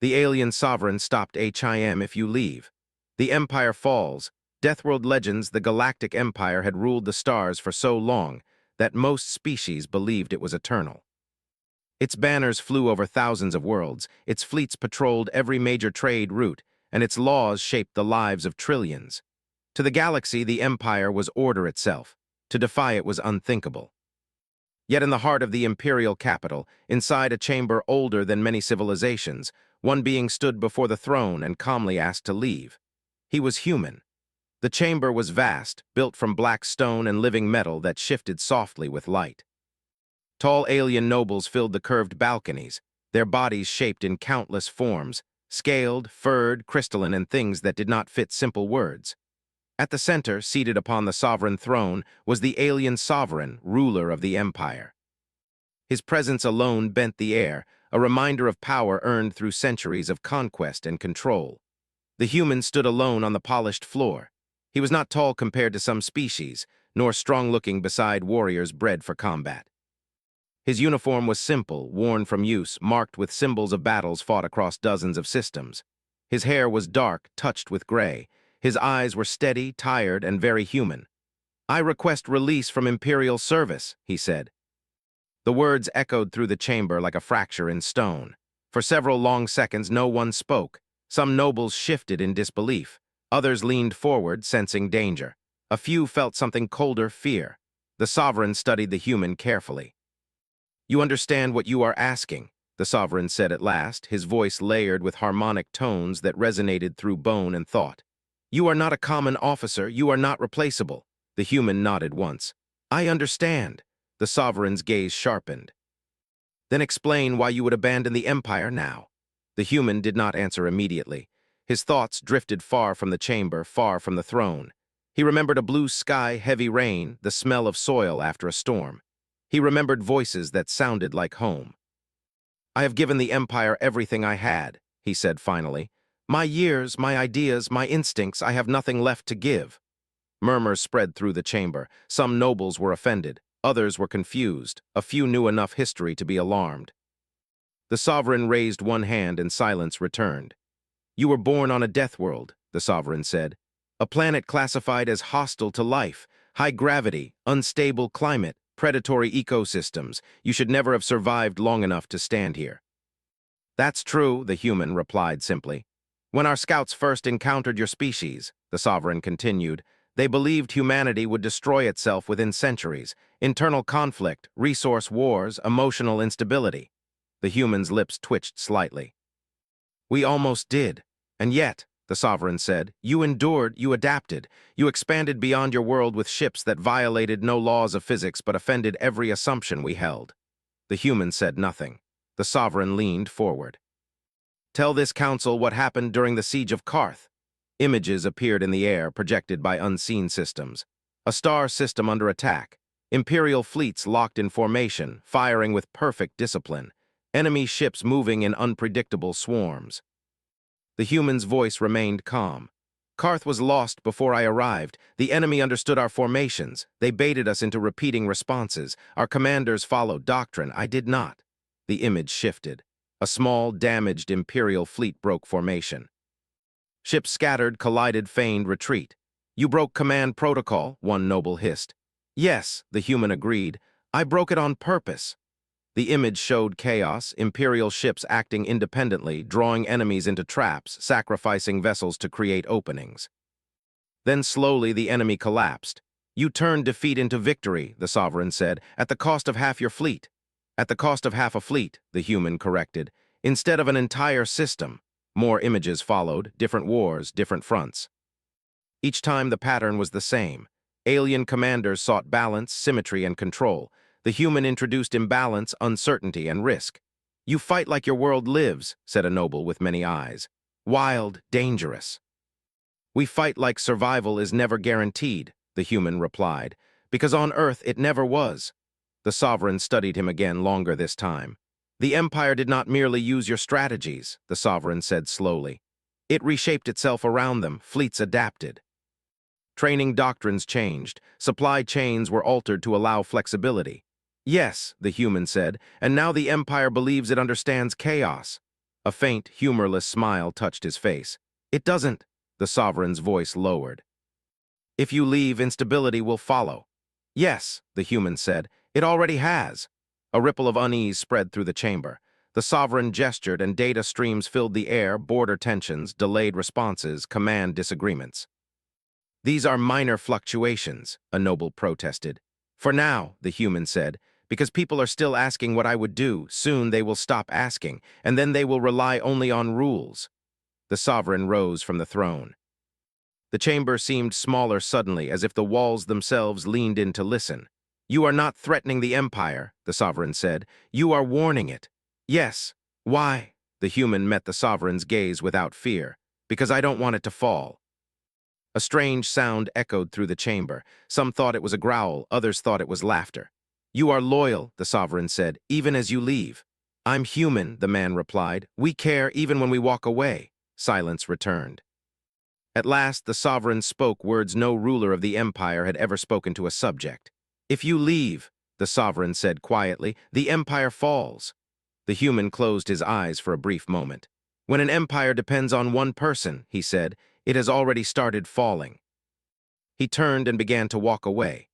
The alien sovereign stopped HIM if you leave. The Empire falls. Deathworld legends, the Galactic Empire had ruled the stars for so long that most species believed it was eternal. Its banners flew over thousands of worlds, its fleets patrolled every major trade route, and its laws shaped the lives of trillions. To the galaxy, the Empire was order itself. To defy it was unthinkable. Yet in the heart of the imperial capital, inside a chamber older than many civilizations, one being stood before the throne and calmly asked to leave. He was human. The chamber was vast, built from black stone and living metal that shifted softly with light. Tall alien nobles filled the curved balconies, their bodies shaped in countless forms, scaled, furred, crystalline, and things that did not fit simple words. At the center, seated upon the sovereign throne, was the alien sovereign, ruler of the empire. His presence alone bent the air, a reminder of power earned through centuries of conquest and control. The human stood alone on the polished floor. He was not tall compared to some species, nor strong-looking beside warriors bred for combat. His uniform was simple, worn from use, marked with symbols of battles fought across dozens of systems. His hair was dark, touched with gray. His eyes were steady, tired, and very human. "I request release from Imperial service," he said. The words echoed through the chamber like a fracture in stone. For several long seconds, no one spoke. Some nobles shifted in disbelief. Others leaned forward, sensing danger. A few felt something colder, fear. The sovereign studied the human carefully. "You understand what you are asking," the sovereign said at last, his voice layered with harmonic tones that resonated through bone and thought. "You are not a common officer, you are not replaceable." The human nodded once. "I understand." The sovereign's gaze sharpened. "Then explain why you would abandon the empire now." The human did not answer immediately. His thoughts drifted far from the chamber, far from the throne. He remembered a blue sky, heavy rain, the smell of soil after a storm. He remembered voices that sounded like home. "I have given the empire everything I had," he said finally. "My years, my ideas, my instincts, I have nothing left to give." Murmurs spread through the chamber. Some nobles were offended. Others were confused. A few knew enough history to be alarmed. The sovereign raised one hand and silence returned. "You were born on a death world," the sovereign said. "A planet classified as hostile to life, high gravity, unstable climate, predatory ecosystems. You should never have survived long enough to stand here." "That's true," the human replied simply. "When our scouts first encountered your species," the sovereign continued, "they believed humanity would destroy itself within centuries. Internal conflict, resource wars, emotional instability." The human's lips twitched slightly. "We almost did. And yet," the sovereign said, "you endured, you adapted, you expanded beyond your world with ships that violated no laws of physics but offended every assumption we held." The human said nothing. The sovereign leaned forward. "Tell this council what happened during the siege of Karth." Images appeared in the air, projected by unseen systems. A star system under attack. Imperial fleets locked in formation, firing with perfect discipline. Enemy ships moving in unpredictable swarms. The human's voice remained calm. "Karth was lost before I arrived. The enemy understood our formations. They baited us into repeating responses. Our commanders followed doctrine. I did not." The image shifted. A small, damaged Imperial fleet broke formation. Ships scattered, collided, feigned retreat. "You broke command protocol," one noble hissed. "Yes," the human agreed. "I broke it on purpose." The image showed chaos, Imperial ships acting independently, drawing enemies into traps, sacrificing vessels to create openings. Then slowly the enemy collapsed. "You turned defeat into victory," the sovereign said, "at the cost of half your fleet." "At the cost of half a fleet," the human corrected, "instead of an entire system." More images followed, different wars, different fronts. Each time the pattern was the same. Alien commanders sought balance, symmetry, and control. The human introduced imbalance, uncertainty, and risk. "You fight like your world lives," said a noble with many eyes. "Wild, dangerous." "We fight like survival is never guaranteed," the human replied, "because on Earth it never was." The sovereign studied him again, longer this time. "The empire did not merely use your strategies," the sovereign said slowly. "It reshaped itself around them, fleets adapted. Training doctrines changed, supply chains were altered to allow flexibility." "Yes," the human said, "and now the empire believes it understands chaos." A faint, humorless smile touched his face. "It doesn't," the sovereign's voice lowered. "If you leave, instability will follow." "Yes," the human said, "it already has." A ripple of unease spread through the chamber. The sovereign gestured and data streams filled the air, border tensions, delayed responses, command disagreements. "These are minor fluctuations," a noble protested. "For now," the human said, "because people are still asking what I would do, soon they will stop asking, and then they will rely only on rules." The sovereign rose from the throne. The chamber seemed smaller suddenly, as if the walls themselves leaned in to listen. "You are not threatening the empire," the sovereign said. "You are warning it." "Yes. Why?" The human met the sovereign's gaze without fear. "Because I don't want it to fall." A strange sound echoed through the chamber. Some thought it was a growl, others thought it was laughter. "You are loyal," the sovereign said, "even as you leave." "I'm human," the man replied. "We care even when we walk away." Silence returned. At last, the sovereign spoke words no ruler of the empire had ever spoken to a subject. "If you leave," the sovereign said quietly, "the empire falls." The human closed his eyes for a brief moment. "When an empire depends on one person," he said, "it has already started falling." He turned and began to walk away.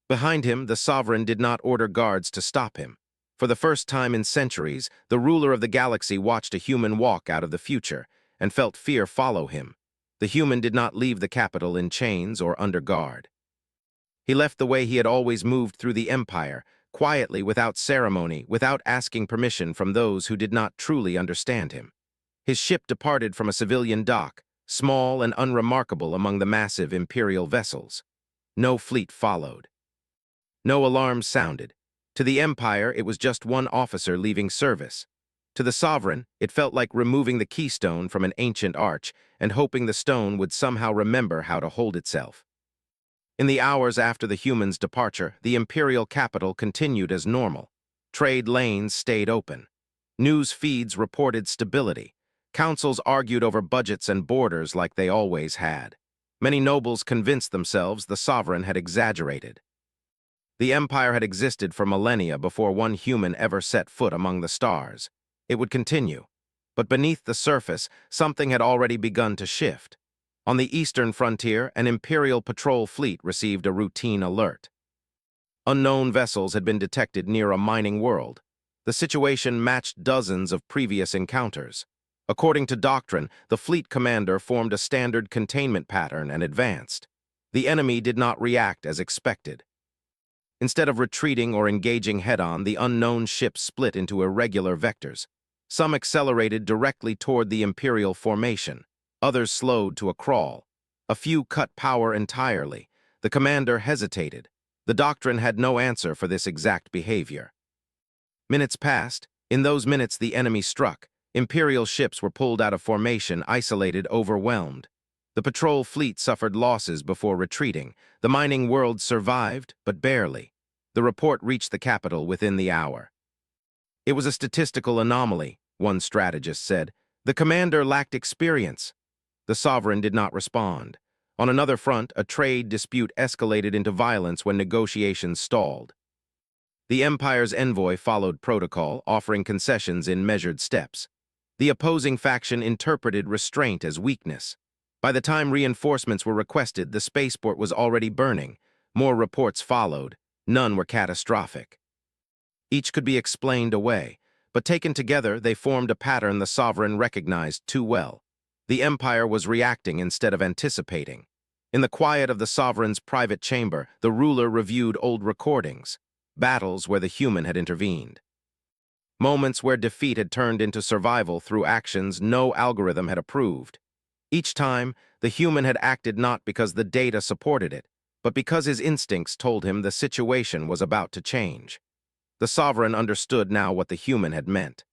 Behind him, the sovereign did not order guards to stop him. For the first time in centuries, the ruler of the galaxy watched a human walk out of the future and felt fear follow him. The human did not leave the capital in chains or under guard. He left the way he had always moved through the empire, quietly, without ceremony, without asking permission from those who did not truly understand him. His ship departed from a civilian dock, small and unremarkable among the massive imperial vessels. No fleet followed. No alarm sounded. To the empire, it was just one officer leaving service. To the sovereign, it felt like removing the keystone from an ancient arch and hoping the stone would somehow remember how to hold itself. In the hours after the human's departure, the imperial capital continued as normal. Trade lanes stayed open. News feeds reported stability. Councils argued over budgets and borders like they always had. Many nobles convinced themselves the sovereign had exaggerated. The empire had existed for millennia before one human ever set foot among the stars. It would continue. But beneath the surface, something had already begun to shift. On the eastern frontier, an imperial patrol fleet received a routine alert. Unknown vessels had been detected near a mining world. The situation matched dozens of previous encounters. According to doctrine, the fleet commander formed a standard containment pattern and advanced. The enemy did not react as expected. Instead of retreating or engaging head-on, the unknown ships split into irregular vectors. Some accelerated directly toward the Imperial formation. Others slowed to a crawl. A few cut power entirely. The commander hesitated. The doctrine had no answer for this exact behavior. Minutes passed. In those minutes, the enemy struck. Imperial ships were pulled out of formation, isolated, overwhelmed. The patrol fleet suffered losses before retreating. The mining world survived, but barely. The report reached the capital within the hour. "It was a statistical anomaly," one strategist said. "The commander lacked experience." The sovereign did not respond. On another front, a trade dispute escalated into violence when negotiations stalled. The empire's envoy followed protocol, offering concessions in measured steps. The opposing faction interpreted restraint as weakness. By the time reinforcements were requested, the spaceport was already burning. More reports followed. None were catastrophic. Each could be explained away, but taken together, they formed a pattern the sovereign recognized too well. The empire was reacting instead of anticipating. In the quiet of the sovereign's private chamber, the ruler reviewed old recordings, battles where the human had intervened. Moments where defeat had turned into survival through actions no algorithm had approved. Each time, the human had acted not because the data supported it, but because his instincts told him the situation was about to change. The sovereign understood now what the human had meant.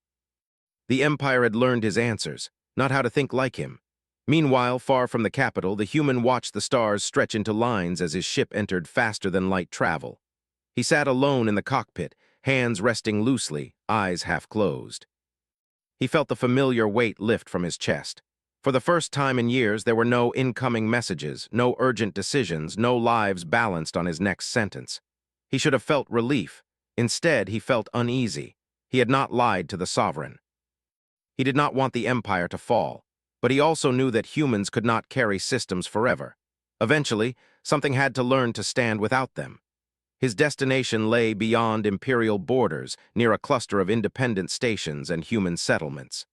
The empire had learned his answers, not how to think like him. Meanwhile, far from the capital, the human watched the stars stretch into lines as his ship entered faster-than-light travel. He sat alone in the cockpit, hands resting loosely, eyes half closed. He felt the familiar weight lift from his chest. For the first time in years, there were no incoming messages, no urgent decisions, no lives balanced on his next sentence. He should have felt relief. Instead, he felt uneasy. He had not lied to the sovereign. He did not want the Empire to fall, but he also knew that humans could not carry systems forever. Eventually, something had to learn to stand without them. His destination lay beyond imperial borders, near a cluster of independent stations and human settlements.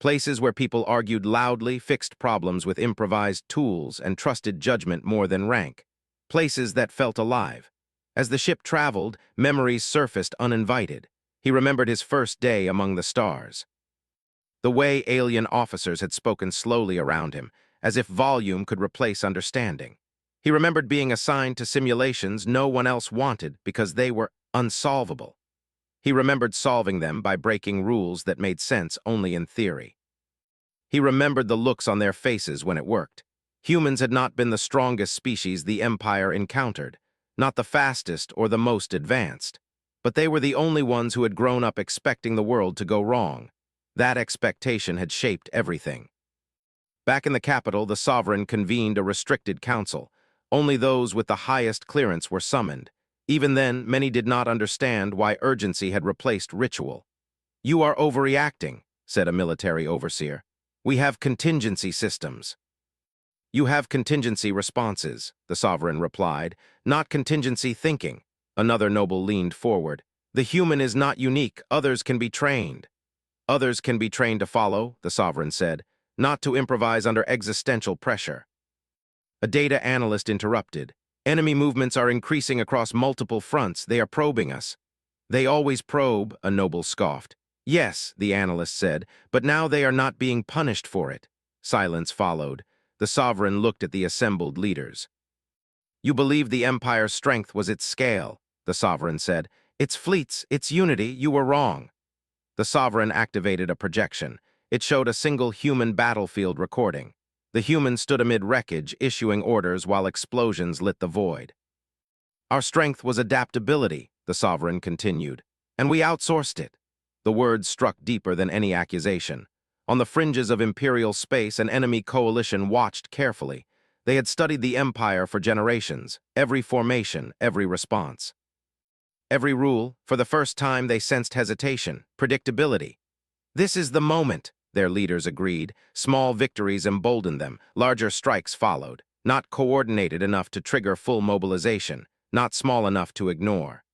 Places where people argued loudly, fixed problems with improvised tools, and trusted judgment more than rank. Places that felt alive. As the ship traveled, memories surfaced uninvited. He remembered his first day among the stars. The way alien officers had spoken slowly around him, as if volume could replace understanding. He remembered being assigned to simulations no one else wanted because they were unsolvable. He remembered solving them by breaking rules that made sense only in theory. He remembered the looks on their faces when it worked. Humans had not been the strongest species the Empire encountered, not the fastest or the most advanced, but they were the only ones who had grown up expecting the world to go wrong. That expectation had shaped everything. Back in the capital, the Sovereign convened a restricted council. Only those with the highest clearance were summoned. Even then, many did not understand why urgency had replaced ritual. "You are overreacting," said a military overseer. "We have contingency systems." "You have contingency responses," the Sovereign replied, "not contingency thinking." Another noble leaned forward. "The human is not unique. Others can be trained." "Others can be trained to follow," the Sovereign said, "not to improvise under existential pressure." A data analyst interrupted. "Enemy movements are increasing across multiple fronts. They are probing us." "They always probe," a noble scoffed. "Yes," the analyst said, "but now they are not being punished for it." Silence followed. The Sovereign looked at the assembled leaders. "You believed the Empire's strength was its scale," the Sovereign said. "Its fleets, its unity, you were wrong." The Sovereign activated a projection. It showed a single human battlefield recording. The human stood amid wreckage, issuing orders while explosions lit the void. "Our strength was adaptability," the Sovereign continued, "and we outsourced it." The words struck deeper than any accusation. On the fringes of imperial space, an enemy coalition watched carefully. They had studied the Empire for generations, every formation, every response. Every rule. For the first time, they sensed hesitation, predictability. "This is the moment," their leaders agreed. Small victories emboldened them. Larger strikes followed, not coordinated enough to trigger full mobilization, not small enough to ignore.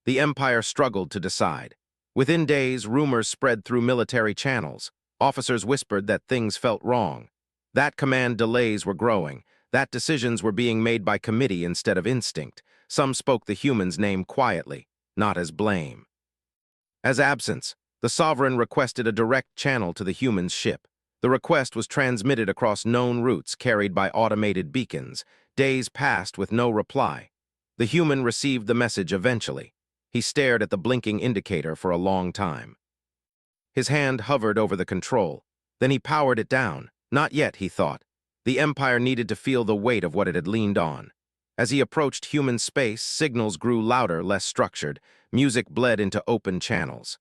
The Empire struggled to decide. Within days, rumors spread through military channels. Officers whispered that things felt wrong. That command delays were growing. That decisions were being made by committee instead of instinct. Some spoke the human's name quietly, not as blame. As absence, the Sovereign requested a direct channel to the human's ship. The request was transmitted across known routes carried by automated beacons. Days passed with no reply. The human received the message eventually. He stared at the blinking indicator for a long time. His hand hovered over the control. Then he powered it down. Not yet, he thought. The Empire needed to feel the weight of what it had leaned on. As he approached human space, signals grew louder, less structured. Music bled into open channels.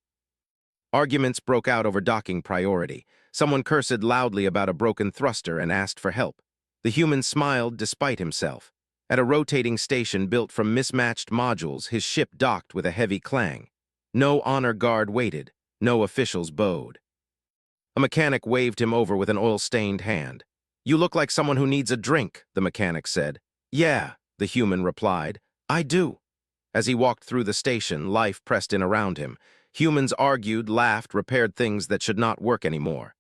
Arguments broke out over docking priority. Someone cursed loudly about a broken thruster and asked for help. The human smiled despite himself. At a rotating station built from mismatched modules, his ship docked with a heavy clang. No honor guard waited. No officials bowed. A mechanic waved him over with an oil-stained hand. "You look like someone who needs a drink," the mechanic said. "Yeah," the human replied. "I do." As he walked through the station, life pressed in around him. Humans argued, laughed, repaired things that should not work anymore.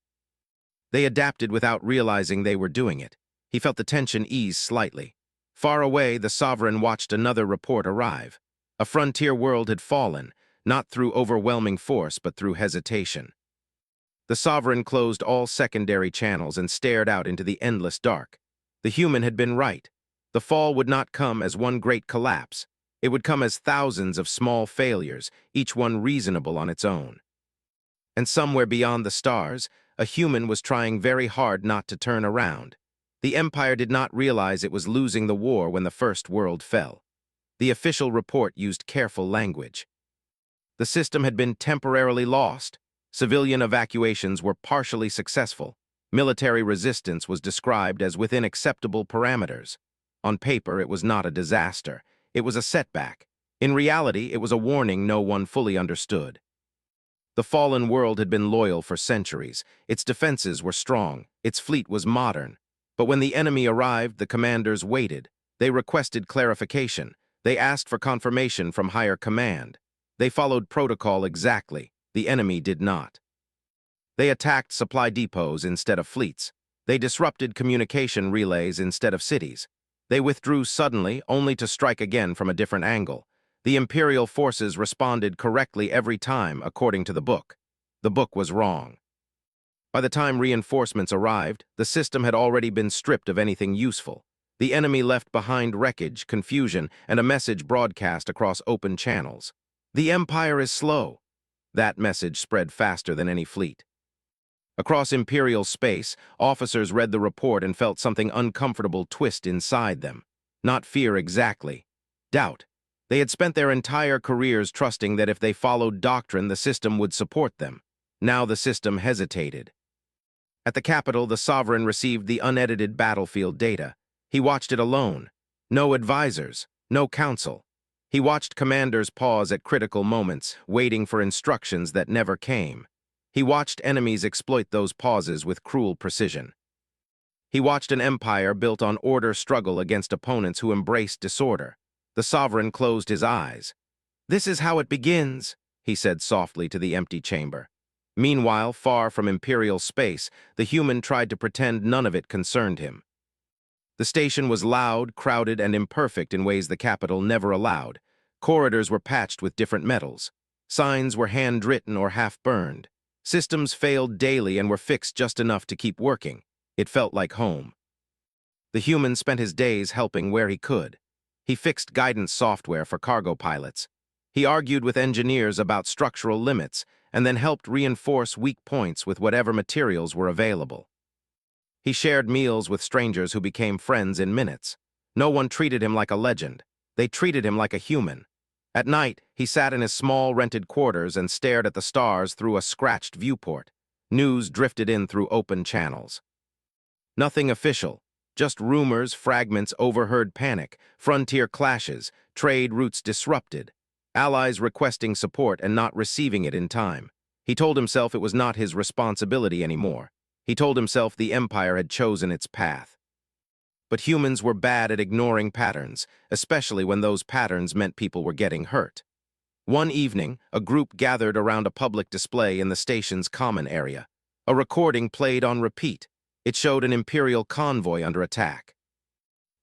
They adapted without realizing they were doing it. He felt the tension ease slightly. Far away, the Sovereign watched another report arrive. A frontier world had fallen, not through overwhelming force, but through hesitation. The Sovereign closed all secondary channels and stared out into the endless dark. The human had been right. The fall would not come as one great collapse. It would come as thousands of small failures, each one reasonable on its own. And somewhere beyond the stars, a human was trying very hard not to turn around. The Empire did not realize it was losing the war when the First World fell. The official report used careful language. The system had been temporarily lost. Civilian evacuations were partially successful. Military resistance was described as within acceptable parameters. On paper, it was not a disaster. It was a setback. In reality, it was a warning no one fully understood. The fallen world had been loyal for centuries. Its defenses were strong. Its fleet was modern. But when the enemy arrived, the commanders waited. They requested clarification. They asked for confirmation from higher command. They followed protocol exactly. The enemy did not. They attacked supply depots instead of fleets. They disrupted communication relays instead of cities. They withdrew suddenly, only to strike again from a different angle. The Imperial forces responded correctly every time, according to the book. The book was wrong. By the time reinforcements arrived, the system had already been stripped of anything useful. The enemy left behind wreckage, confusion, and a message broadcast across open channels. The Empire is slow. That message spread faster than any fleet. Across Imperial space, officers read the report and felt something uncomfortable twist inside them. Not fear exactly. Doubt. They had spent their entire careers trusting that if they followed doctrine, the system would support them. Now the system hesitated. At the capital, the Sovereign received the unedited battlefield data. He watched it alone. No advisors, no counsel. He watched commanders pause at critical moments, waiting for instructions that never came. He watched enemies exploit those pauses with cruel precision. He watched an empire built on order struggle against opponents who embraced disorder. The Sovereign closed his eyes. "This is how it begins," he said softly to the empty chamber. Meanwhile, far from Imperial space, the human tried to pretend none of it concerned him. The station was loud, crowded, and imperfect in ways the capital never allowed. Corridors were patched with different metals. Signs were handwritten or half-burned. Systems failed daily and were fixed just enough to keep working. It felt like home. The human spent his days helping where he could. He fixed guidance software for cargo pilots. He argued with engineers about structural limits and then helped reinforce weak points with whatever materials were available. He shared meals with strangers who became friends in minutes. No one treated him like a legend. They treated him like a human. At night, he sat in his small rented quarters and stared at the stars through a scratched viewport. News drifted in through open channels. Nothing official, just rumors, fragments, overheard panic, frontier clashes, trade routes disrupted, allies requesting support and not receiving it in time. He told himself it was not his responsibility anymore. He told himself the Empire had chosen its path. But humans were bad at ignoring patterns, especially when those patterns meant people were getting hurt. One evening, a group gathered around a public display in the station's common area. A recording played on repeat. It showed an Imperial convoy under attack.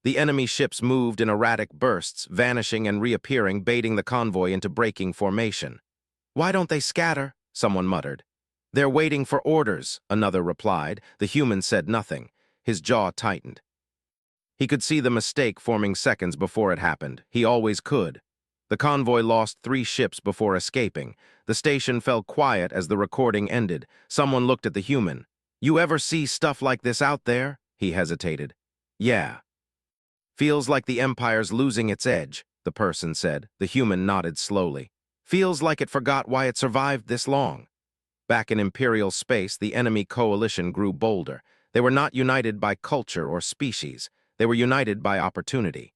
The enemy ships moved in erratic bursts, vanishing and reappearing, baiting the convoy into breaking formation. "Why don't they scatter?" someone muttered. "They're waiting for orders," another replied. The human said nothing. His jaw tightened. He could see the mistake forming seconds before it happened. He always could. The convoy lost 3 ships before escaping. The station fell quiet as the recording ended. Someone looked at the human. "You ever see stuff like this out there?" He hesitated. "Yeah." "Feels like the Empire's losing its edge," the person said. The human nodded slowly. "Feels like it forgot why it survived this long." Back in Imperial space, the enemy coalition grew bolder. They were not united by culture or species. They were united by opportunity.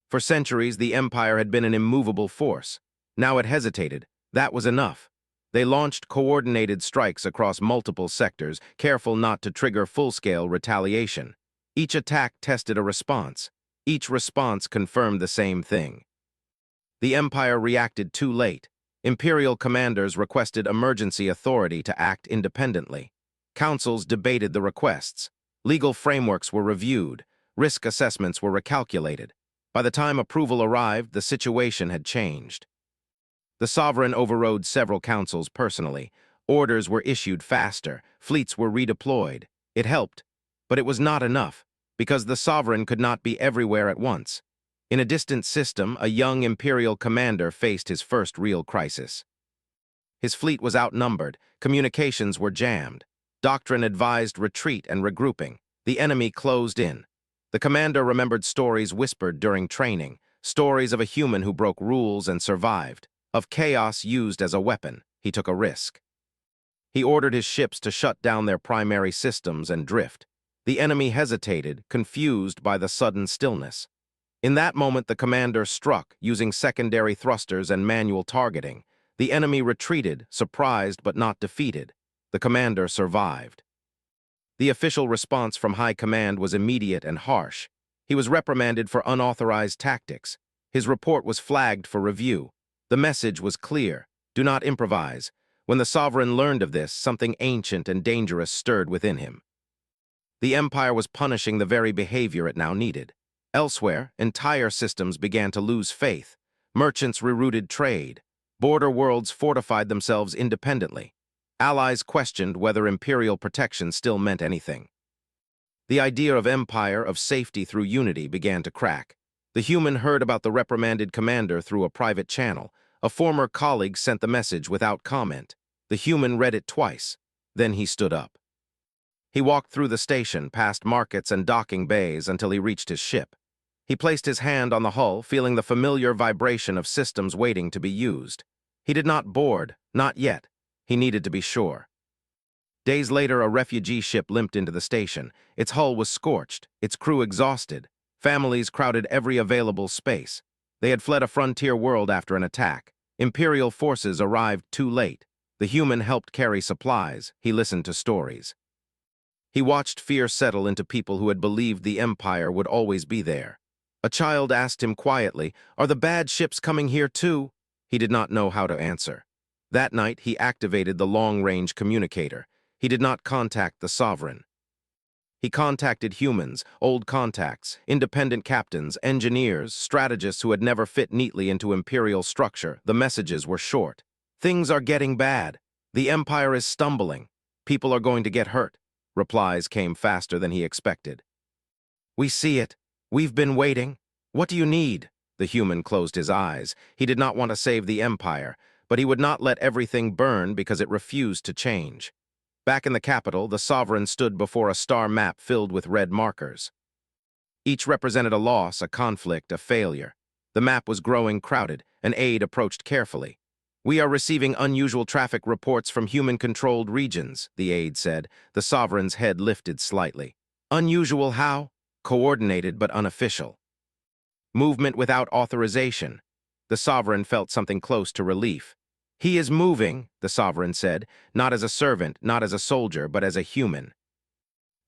For centuries, the Empire had been an immovable force. Now it hesitated. That was enough. They launched coordinated strikes across multiple sectors, careful not to trigger full-scale retaliation. Each attack tested a response. Each response confirmed the same thing. The Empire reacted too late. Imperial commanders requested emergency authority to act independently. Councils debated the requests. Legal frameworks were reviewed. Risk assessments were recalculated. By the time approval arrived, the situation had changed. The Sovereign overrode several councils personally. Orders were issued faster. Fleets were redeployed. It helped, but it was not enough, because the Sovereign could not be everywhere at once. In a distant system, a young Imperial commander faced his first real crisis. His fleet was outnumbered. Communications were jammed. Doctrine advised retreat and regrouping. The enemy closed in. The commander remembered stories whispered during training, stories of a human who broke rules and survived, of chaos used as a weapon. He took a risk. He ordered his ships to shut down their primary systems and drift. The enemy hesitated, confused by the sudden stillness. In that moment, the commander struck, using secondary thrusters and manual targeting. The enemy retreated, surprised but not defeated. The commander survived. The official response from High Command was immediate and harsh. He was reprimanded for unauthorized tactics. His report was flagged for review. The message was clear: do not improvise. When the sovereign learned of this, something ancient and dangerous stirred within him. The empire was punishing the very behavior it now needed. Elsewhere, entire systems began to lose faith. Merchants rerouted trade. Border worlds fortified themselves independently. Allies questioned whether imperial protection still meant anything. The idea of empire, of safety through unity, began to crack. The human heard about the reprimanded commander through a private channel. A former colleague sent the message without comment. The human read it twice. Then he stood up. He walked through the station, past markets and docking bays until he reached his ship. He placed his hand on the hull, feeling the familiar vibration of systems waiting to be used. He did not board, not yet. He needed to be sure. Days later, a refugee ship limped into the station. Its hull was scorched, its crew exhausted. Families crowded every available space. They had fled a frontier world after an attack. Imperial forces arrived too late. The human helped carry supplies. He listened to stories. He watched fear settle into people who had believed the Empire would always be there. A child asked him quietly, "Are the bad ships coming here too?" He did not know how to answer. That night, he activated the long-range communicator. He did not contact the sovereign. He contacted humans, old contacts, independent captains, engineers, strategists who had never fit neatly into imperial structure. The messages were short. "Things are getting bad. The Empire is stumbling. People are going to get hurt." Replies came faster than he expected. "We see it. We've been waiting. What do you need?" The human closed his eyes. He did not want to save the Empire, but he would not let everything burn because it refused to change. Back in the capital, the sovereign stood before a star map filled with red markers. Each represented a loss, a conflict, a failure. The map was growing crowded. An aide approached carefully. "We are receiving unusual traffic reports from human-controlled regions," the aide said. The sovereign's head lifted slightly. "Unusual how?" "Coordinated but unofficial. Movement without authorization." The sovereign felt something close to relief. "He is moving," the sovereign said, "not as a servant, not as a soldier, but as a human."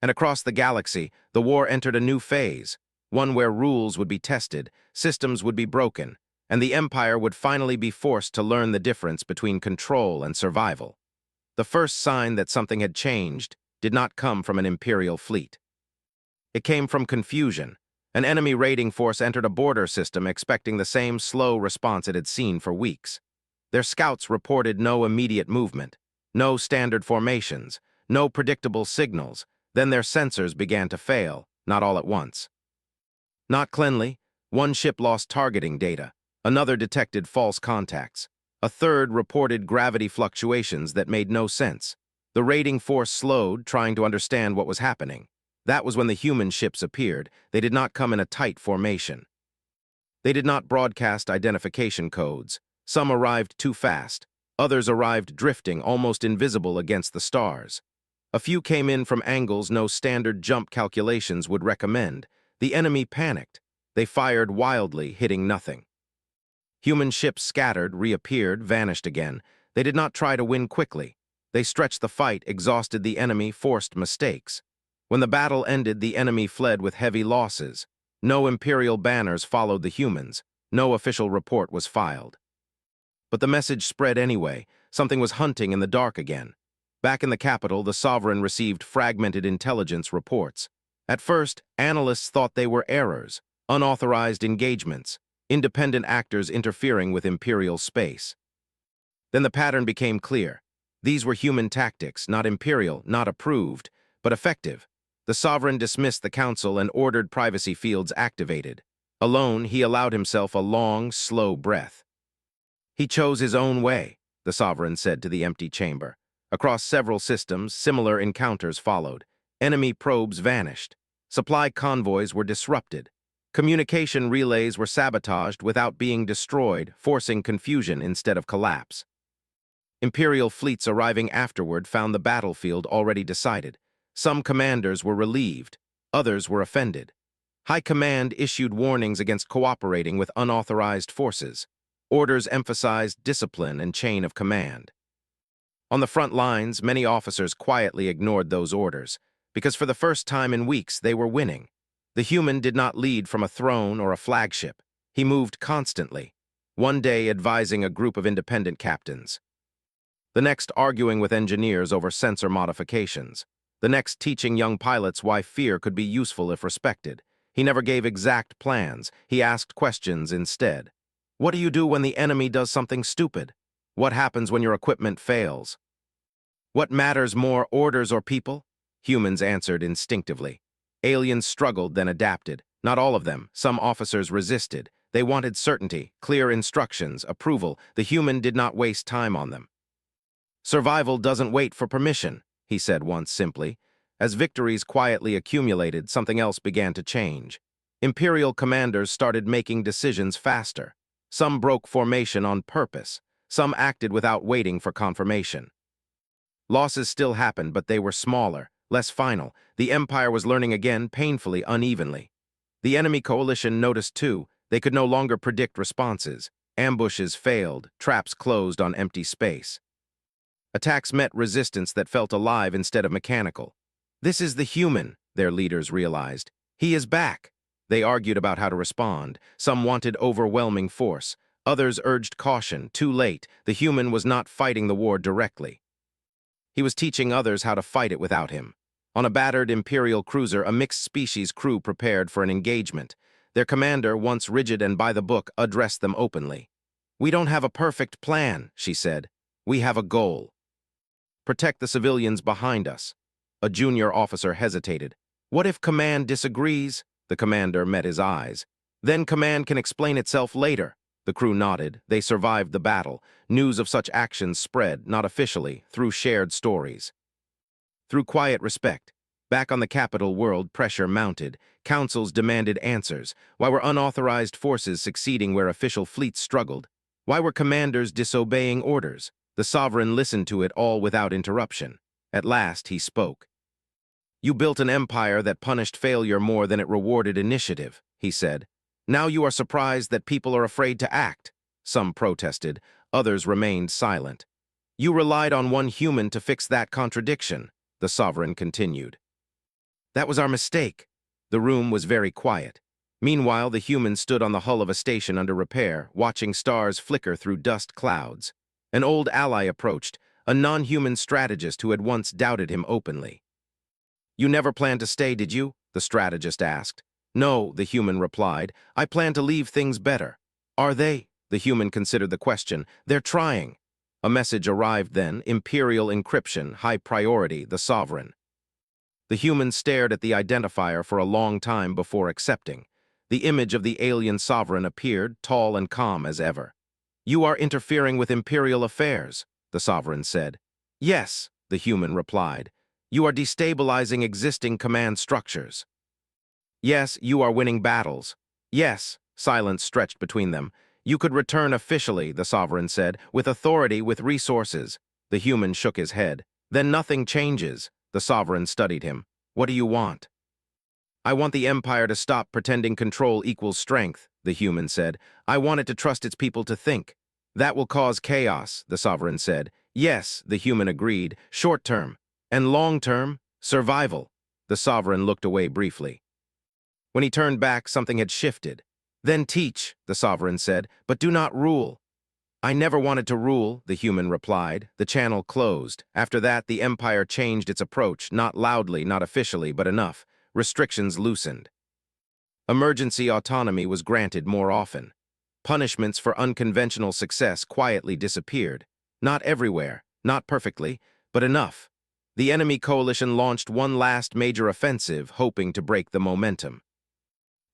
And across the galaxy, the war entered a new phase, one where rules would be tested, systems would be broken, and the Empire would finally be forced to learn the difference between control and survival. The first sign that something had changed did not come from an Imperial fleet. It came from confusion. An enemy raiding force entered a border system expecting the same slow response it had seen for weeks. Their scouts reported no immediate movement, no standard formations, no predictable signals. Then their sensors began to fail, not all at once. Not cleanly, one ship lost targeting data, another detected false contacts, a third reported gravity fluctuations that made no sense. The raiding force slowed, trying to understand what was happening. That was when the human ships appeared. They did not come in a tight formation. They did not broadcast identification codes. Some arrived too fast. Others arrived drifting, almost invisible against the stars. A few came in from angles no standard jump calculations would recommend. The enemy panicked. They fired wildly, hitting nothing. Human ships scattered, reappeared, vanished again. They did not try to win quickly. They stretched the fight, exhausted the enemy, forced mistakes. When the battle ended, the enemy fled with heavy losses. No Imperial banners followed the humans. No official report was filed. But the message spread anyway. Something was hunting in the dark again. Back in the capital, the sovereign received fragmented intelligence reports. At first, analysts thought they were errors, unauthorized engagements, independent actors interfering with Imperial space. Then the pattern became clear. These were human tactics, not Imperial, not approved, but effective. The sovereign dismissed the council and ordered privacy fields activated. Alone, he allowed himself a long, slow breath. "He chose his own way," the sovereign said to the empty chamber. Across several systems, similar encounters followed. Enemy probes vanished. Supply convoys were disrupted. Communication relays were sabotaged without being destroyed, forcing confusion instead of collapse. Imperial fleets arriving afterward found the battlefield already decided. Some commanders were relieved, others were offended. High Command issued warnings against cooperating with unauthorized forces. Orders emphasized discipline and chain of command. On the front lines, many officers quietly ignored those orders, because for the first time in weeks they were winning. The human did not lead from a throne or a flagship. He moved constantly, one day advising a group of independent captains, the next arguing with engineers over sensor modifications, the next teaching young pilots why fear could be useful if respected. He never gave exact plans. He asked questions instead. What do you do when the enemy does something stupid? What happens when your equipment fails? What matters more, orders or people? Humans answered instinctively. Aliens struggled, then adapted. Not all of them. Some officers resisted. They wanted certainty, clear instructions, approval. The human did not waste time on them. Survival doesn't wait for permission, he said once simply. As victories quietly accumulated, something else began to change. Imperial commanders started making decisions faster. Some broke formation on purpose. Some acted without waiting for confirmation. Losses still happened, but they were smaller, less final. The Empire was learning again, painfully, unevenly. The enemy coalition noticed too. They could no longer predict responses. Ambushes failed, traps closed on empty space. Attacks met resistance that felt alive instead of mechanical. This is the human, their leaders realized. He is back. They argued about how to respond. Some wanted overwhelming force. Others urged caution. Too late. The human was not fighting the war directly. He was teaching others how to fight it without him. On a battered Imperial cruiser, a mixed-species crew prepared for an engagement. Their commander, once rigid and by the book, addressed them openly. "We don't have a perfect plan," she said. "We have a goal. Protect the civilians behind us." A junior officer hesitated. "What if command disagrees?" The commander met his eyes. "Then command can explain itself later." The crew nodded. They survived the battle. News of such actions spread, not officially, through shared stories. Through quiet respect. Back on the capital world, pressure mounted. Councils demanded answers. Why were unauthorized forces succeeding where official fleets struggled? Why were commanders disobeying orders? The sovereign listened to it all without interruption. At last, he spoke. "You built an empire that punished failure more than it rewarded initiative," he said. "Now you are surprised that people are afraid to act." Some protested, others remained silent. "You relied on one human to fix that contradiction," the sovereign continued. "That was our mistake." The room was very quiet. Meanwhile, the human stood on the hull of a station under repair, watching stars flicker through dust clouds. An old ally approached, a non-human strategist who had once doubted him openly. "You never planned to stay, did you?" the strategist asked. "No," the human replied. "I plan to leave things better." "Are they?" The human considered the question. "They're trying." A message arrived then, imperial encryption, high priority, the sovereign. The human stared at the identifier for a long time before accepting. The image of the alien sovereign appeared, tall and calm as ever. "You are interfering with imperial affairs," the sovereign said. "Yes," the human replied. "You are destabilizing existing command structures." "Yes, you are winning battles." "Yes," silence stretched between them. "You could return officially," the sovereign said, "with authority, with resources." The human shook his head. "Then nothing changes." The sovereign studied him. "What do you want?" "I want the empire to stop pretending control equals strength," the human said. "I want it to trust its people to think." "That will cause chaos," the sovereign said. "Yes," the human agreed. "Short-term. And long-term, survival." The sovereign looked away briefly. When he turned back, something had shifted. "Then teach," the sovereign said, "but do not rule." "I never wanted to rule," the human replied. The channel closed. After that, the empire changed its approach, not loudly, not officially, but enough. Restrictions loosened. Emergency autonomy was granted more often. Punishments for unconventional success quietly disappeared. Not everywhere, not perfectly, but enough. The enemy coalition launched one last major offensive, hoping to break the momentum.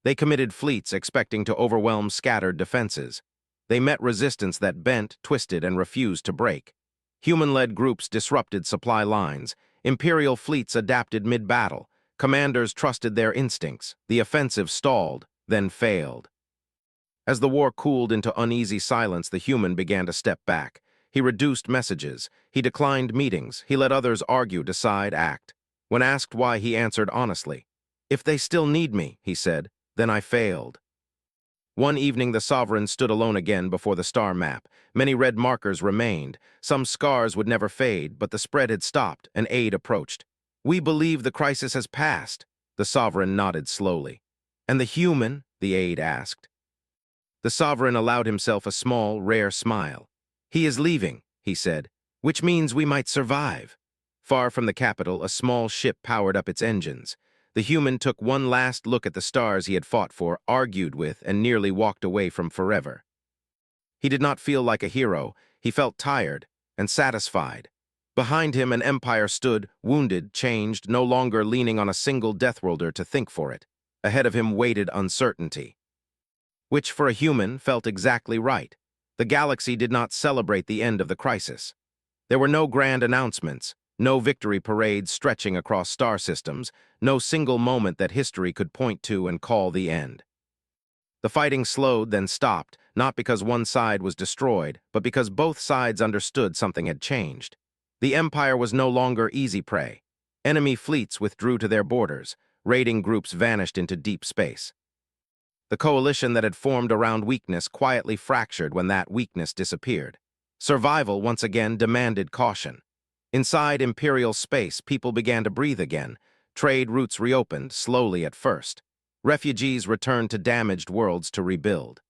They committed fleets expecting to overwhelm scattered defenses. They met resistance that bent, twisted, and refused to break. Human-led groups disrupted supply lines. Imperial fleets adapted mid-battle. Commanders trusted their instincts. The offensive stalled, then failed. As the war cooled into uneasy silence, the human began to step back. He reduced messages. He declined meetings. He let others argue, decide, act. When asked why, he answered honestly. "If they still need me," he said, "then I failed." One evening the sovereign stood alone again before the star map. Many red markers remained. Some scars would never fade, but the spread had stopped, and aid approached. "We believe the crisis has passed." The sovereign nodded slowly. "And the human?" the aide asked. The sovereign allowed himself a small, rare smile. "He is leaving," he said, "which means we might survive." Far from the capital, a small ship powered up its engines. The human took one last look at the stars he had fought for, argued with, and nearly walked away from forever. He did not feel like a hero. He felt tired and satisfied. Behind him, an empire stood, wounded, changed, no longer leaning on a single deathworlder to think for it. Ahead of him waited uncertainty, which for a human felt exactly right. The galaxy did not celebrate the end of the crisis. There were no grand announcements, no victory parades stretching across star systems, no single moment that history could point to and call the end. The fighting slowed, then stopped, not because one side was destroyed, but because both sides understood something had changed. The Empire was no longer easy prey. Enemy fleets withdrew to their borders. Raiding groups vanished into deep space. The coalition that had formed around weakness quietly fractured when that weakness disappeared. Survival once again demanded caution. Inside Imperial space, people began to breathe again. Trade routes reopened, slowly at first. Refugees returned to damaged worlds to rebuild.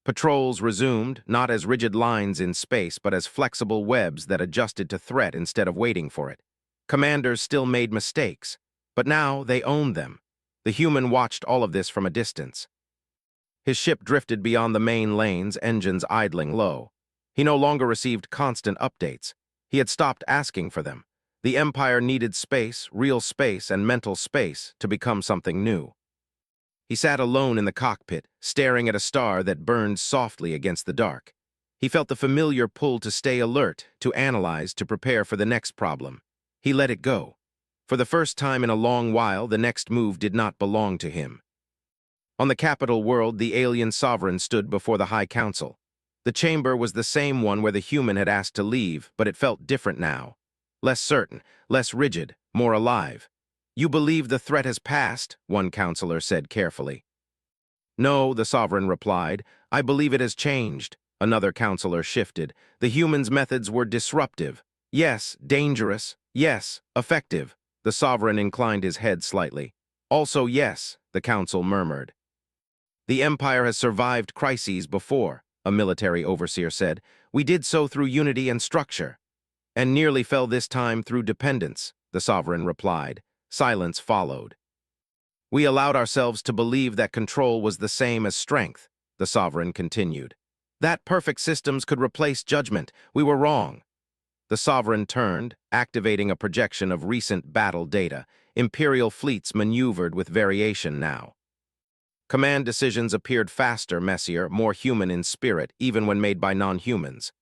Patrols resumed, not as rigid lines in space, but as flexible webs that adjusted to threat instead of waiting for it. Commanders still made mistakes, but now they owned them. The human watched all of this from a distance. His ship drifted beyond the main lanes, engines idling low. He no longer received constant updates. He had stopped asking for them. The Empire needed space, real space, and mental space to become something new. He sat alone in the cockpit, staring at a star that burned softly against the dark. He felt the familiar pull to stay alert, to analyze, to prepare for the next problem. He let it go. For the first time in a long while, the next move did not belong to him. On the capital world, the alien sovereign stood before the High Council. The chamber was the same one where the human had asked to leave, but it felt different now. Less certain, less rigid, more alive. "You believe the threat has passed," one counselor said carefully. "No," the sovereign replied. "I believe it has changed." Another counselor shifted. "The humans' methods were disruptive. Yes, dangerous. Yes, effective." The sovereign inclined his head slightly. "Also yes," the council murmured. "The Empire has survived crises before," a military overseer said. "We did so through unity and structure." "And nearly fell this time through dependence," the sovereign replied. Silence followed. "We allowed ourselves to believe that control was the same as strength," the sovereign continued. "That perfect systems could replace judgment. We were wrong." The sovereign turned, activating a projection of recent battle data. Imperial fleets maneuvered with variation now. Command decisions appeared faster, messier, more human in spirit, even when made by non-humans.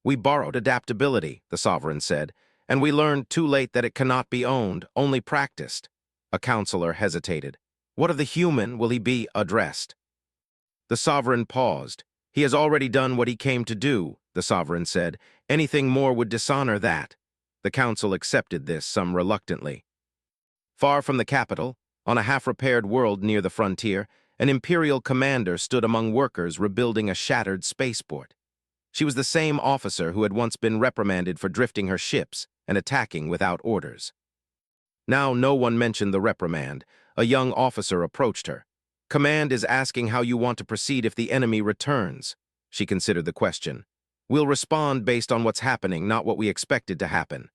"We borrowed adaptability," the sovereign said, "and we learned too late that it cannot be owned, only practiced." A counselor hesitated. "What of the human? Will he be addressed?" The sovereign paused. "He has already done what he came to do," the sovereign said. "Anything more would dishonor that." The council accepted this, some reluctantly. Far from the capital, on a half-repaired world near the frontier, an imperial commander stood among workers rebuilding a shattered spaceport. She was the same officer who had once been reprimanded for drifting her ships and attacking without orders. Now no one mentioned the reprimand. A young officer approached her. "Command is asking how you want to proceed if the enemy returns." She considered the question. "We'll respond based on what's happening, not what we expected to happen."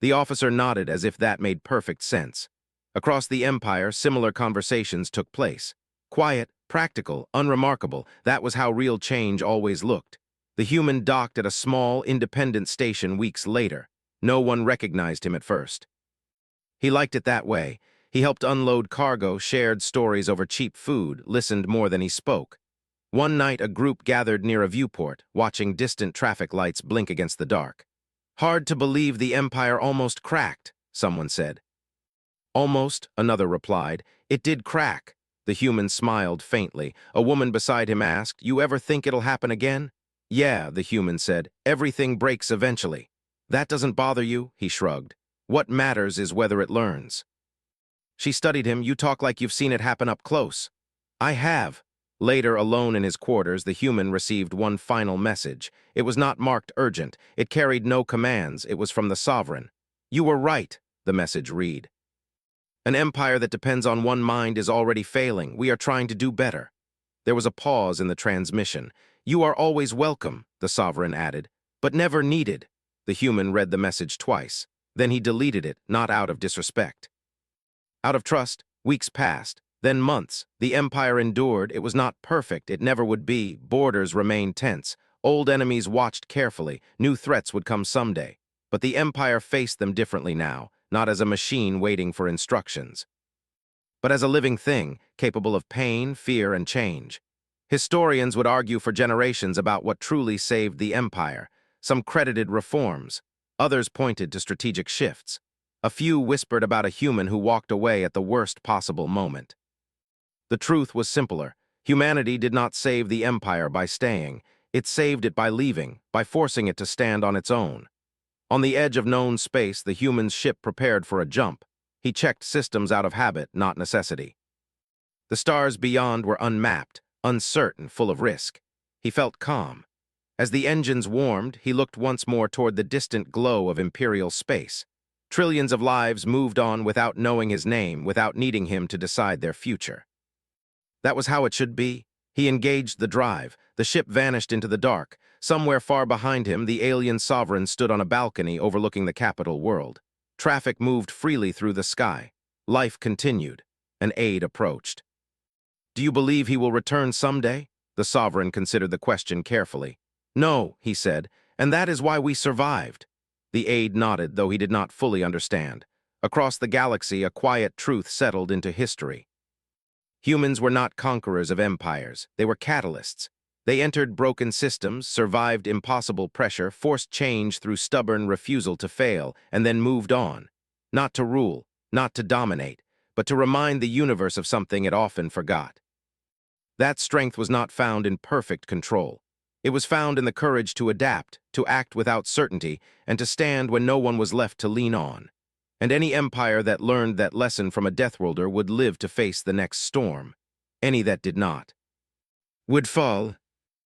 The officer nodded as if that made perfect sense. Across the Empire, similar conversations took place. Quiet, practical, unremarkable, that was how real change always looked. The human docked at a small, independent station weeks later. No one recognized him at first. He liked it that way. He helped unload cargo, shared stories over cheap food, listened more than he spoke. One night, a group gathered near a viewport, watching distant traffic lights blink against the dark. "Hard to believe the Empire almost cracked," someone said. "Almost," another replied. "It did crack." The human smiled faintly. A woman beside him asked, "You ever think it'll happen again?" "Yeah," the human said. "Everything breaks eventually." "That doesn't bother you?" he shrugged. "What matters is whether it learns." She studied him. "You talk like you've seen it happen up close." "I have." Later, alone in his quarters, the human received one final message. It was not marked urgent. It carried no commands. It was from the sovereign. "You were right," the message read. "An empire that depends on one mind is already failing. We are trying to do better." There was a pause in the transmission. "You are always welcome," the sovereign added, "but never needed." The human read the message twice. Then he deleted it, not out of disrespect. Out of trust, weeks passed, then months. The empire endured. It was not perfect. It never would be. Borders remained tense. Old enemies watched carefully. New threats would come someday. But the empire faced them differently now, not as a machine waiting for instructions, but as a living thing, capable of pain, fear, and change. Historians would argue for generations about what truly saved the empire. Some credited reforms. Others pointed to strategic shifts. A few whispered about a human who walked away at the worst possible moment. The truth was simpler. Humanity did not save the empire by staying. It saved it by leaving, by forcing it to stand on its own. On the edge of known space, the human's ship prepared for a jump. He checked systems out of habit, not necessity. The stars beyond were unmapped, uncertain, full of risk. He felt calm. As the engines warmed, he looked once more toward the distant glow of imperial space. Trillions of lives moved on without knowing his name, without needing him to decide their future. That was how it should be. He engaged the drive. The ship vanished into the dark. Somewhere far behind him, the alien sovereign stood on a balcony overlooking the capital world. Traffic moved freely through the sky. Life continued. An aide approached. "Do you believe he will return someday?" The sovereign considered the question carefully. "No," he said, "and that is why we survived." The aide nodded, though he did not fully understand. Across the galaxy, a quiet truth settled into history. Humans were not conquerors of empires. They were catalysts. They entered broken systems, survived impossible pressure, forced change through stubborn refusal to fail, and then moved on. Not to rule, not to dominate, but to remind the universe of something it often forgot. That strength was not found in perfect control. It was found in the courage to adapt, to act without certainty, and to stand when no one was left to lean on. And any empire that learned that lesson from a Deathworlder would live to face the next storm. Any that did not would fall.